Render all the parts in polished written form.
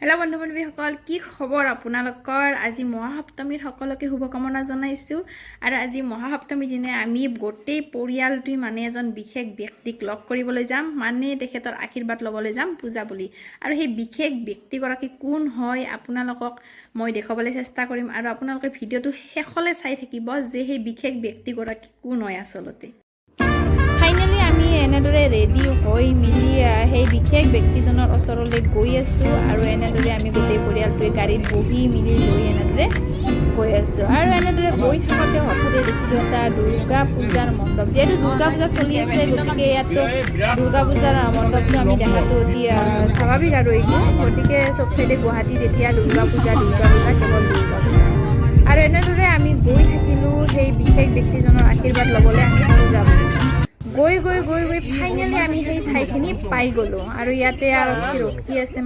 Hello' বন্ধু বান্ধৱীসকল, কি খবৰ আপোনালোকৰ? আজি মহাসপ্তমীৰ সকলোকে শুভকামনা জনাইছোঁ। আৰু আজি মহাসপ্তমীৰ দিনা আমি গোটেই পৰিয়ালটোই এজন বিশেষ ব্যক্তিক লগ কৰিবলৈ যাম, তেখেতৰ আশীৰ্বাদ ল'বলৈ যাম পূজা বুলি। আৰু সেই বিশেষ ব্যক্তিগৰাকী কোন হয় আপোনালোকক মই দেখুৱাবলৈ চেষ্টা কৰিম। আৰু আপোনালোকে ভিডিঅ'টো শেষলৈ চাই থাকিব যে সেই বিশেষ ব্যক্তিগৰাকী কোন হয় আচলতে। ফাইনেলি আমি এনেদৰে ৰেডি হৈ মিলি সেই বিশেষ ব্যক্তিজনৰ ওচৰলৈ গৈ আছোঁ। আৰু এনেদৰে আমি গোটেই পৰিয়ালটোৱে গাড়ীত বহি মিলি লৈ এনেদৰে গৈ আছোঁ। আৰু এনেদৰে গৈ থাকোঁতে হঠাতে দেখিলোঁ এটা দুৰ্গা পূজাৰ মণ্ডপ। যিহেতু দুৰ্গা পূজা চলি আছে, গতিকে ইয়াতো দুৰ্গা পূজাৰ মণ্ডপটো আমি দেখাটো অতি স্বাভাৱিক আৰু এইটো। গতিকে চব চাইডে গুৱাহাটীত এতিয়া দুৰ্গা পূজা কেৱল দুৰ্গা পূজা। আৰু এনেদৰে আমি গৈ থাকিলোঁ সেই বিশেষ ব্যক্তিজনৰ আশীৰ্বাদ ল'বলৈ। আমি পূজা গৈ গৈ গৈ গৈ ফাইনেলি আমি সেই ঠাইখিনি পাই গ'লোঁ। আৰু ইয়াতে আৰক্ষী ৰখি আছে,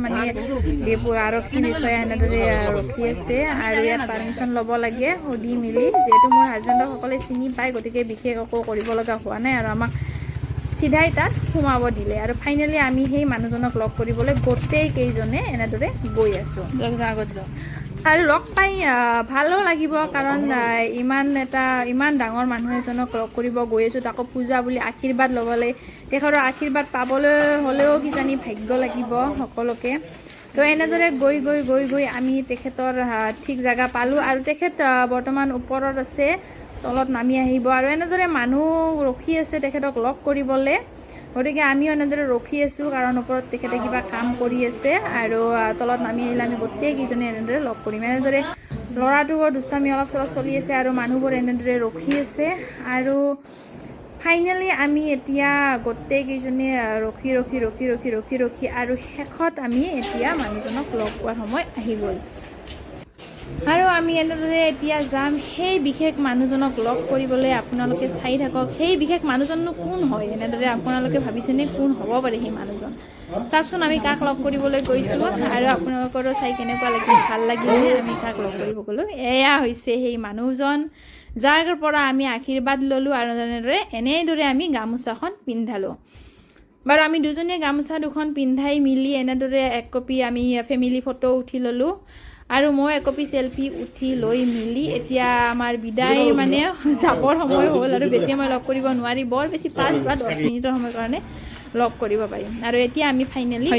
আৰক্ষী বিষয়া এনেদৰে ৰখি আছে। আৰু ইয়াত পাৰ্মিশ্যন ল'ব লাগে সুধি মেলি। যিহেতু মোৰ হাজবেণ্ডক সকলোৱে চিনি পায়, গতিকে বিশেষ একো কৰিব লগা হোৱা নাই আৰু আমাক চিধাই তাত সোমাব দিলে। আৰু ফাইনেলি আমি সেই মানুহজনক লগ কৰিবলৈ গোটেই কেইজনে এনেদৰে গৈ আছোঁ। আগত যাওঁ আৰু লগ পাই ভালো লাগিব, কাৰণ ইমান ডাঙৰ মানুহ এজনক লগ কৰিব গৈ আছোঁ, তাকো পূজা বুলি আশীৰ্বাদ ল'বলৈ। তেখেতৰ আশীৰ্বাদ পাবলৈ হ'লেও কিজানি ভাগ্য লাগিব সকলোকে। তো এনেদৰে গৈ গৈ গৈ গৈ আমি তেখেতৰ ঠিক জেগা পালোঁ। আৰু তেখেত বৰ্তমান ওপৰত আছে, তলত নামি আহিব। আৰু এনেদৰে মানুহ ৰখি আছে তেখেতক লগ কৰিবলৈ। গতিকে আমিও এনেদৰে ৰখি আছোঁ, কাৰণ ওপৰত তেখেতে কিবা কাম কৰি আছে। আৰু তলত নামি আহিলে আমি গোটেইকেইজনে এনেদৰে লগ কৰিম। এনেদৰে ল'ৰাটোৰ দুষ্টামি অলপ চলপ চলি আছে আৰু মানুহবোৰ এনেদৰে ৰখি আছে। আৰু ফাইনেলি আমি এতিয়া গোটেইকেইজনে ৰখি ৰখি ৰখি ৰখি ৰখি ৰখি আৰু শেষত আমি এতিয়া মানুহজনক লগ পোৱাৰ সময় আহি গ'ল। আৰু আমি এনেদৰে এতিয়া যাম সেই বিশেষ মানুহজনক লগ কৰিবলৈ। আপোনালোকে চাই থাকক সেই বিশেষ মানুহজননো কোন হয়। এনেদৰে আপোনালোকে ভাবিছেনে কোন হ'ব পাৰে সেই মানুহজন? চাওকচোন আমি কাক লগ কৰিবলৈ গৈছোঁ। আৰু আপোনালোকৰো চাই কেনেকুৱা লাগিল, ভাল লাগিলে আমি কাক লগ কৰিব গ'লোঁ। এয়া হৈছে সেই মানুহজন, যাৰ পৰা আমি আশীৰ্বাদ ল'লোঁ। আৰু এনেদৰে আমি গামোচাখন পিন্ধালোঁ। বাৰু আমি দুজনীয়ে গামোচা দুখন পিন্ধাই মিলি এনেদৰে এক কপি আমি ফেমিলি ফটো উঠি ল'লোঁ। আৰু মই একপি চেলফি উঠি লৈ মিলি এতিয়া আমাৰ বিদায় যাবৰ সময় হ'ল। আৰু বেছি সময় লগ কৰিব নোৱাৰি, বৰ বেছি 5 বা 10 মিনিটৰ সময়ৰ কাৰণে লগ কৰিব পাৰিম। আৰু এতিয়া আমি ফাইনেলি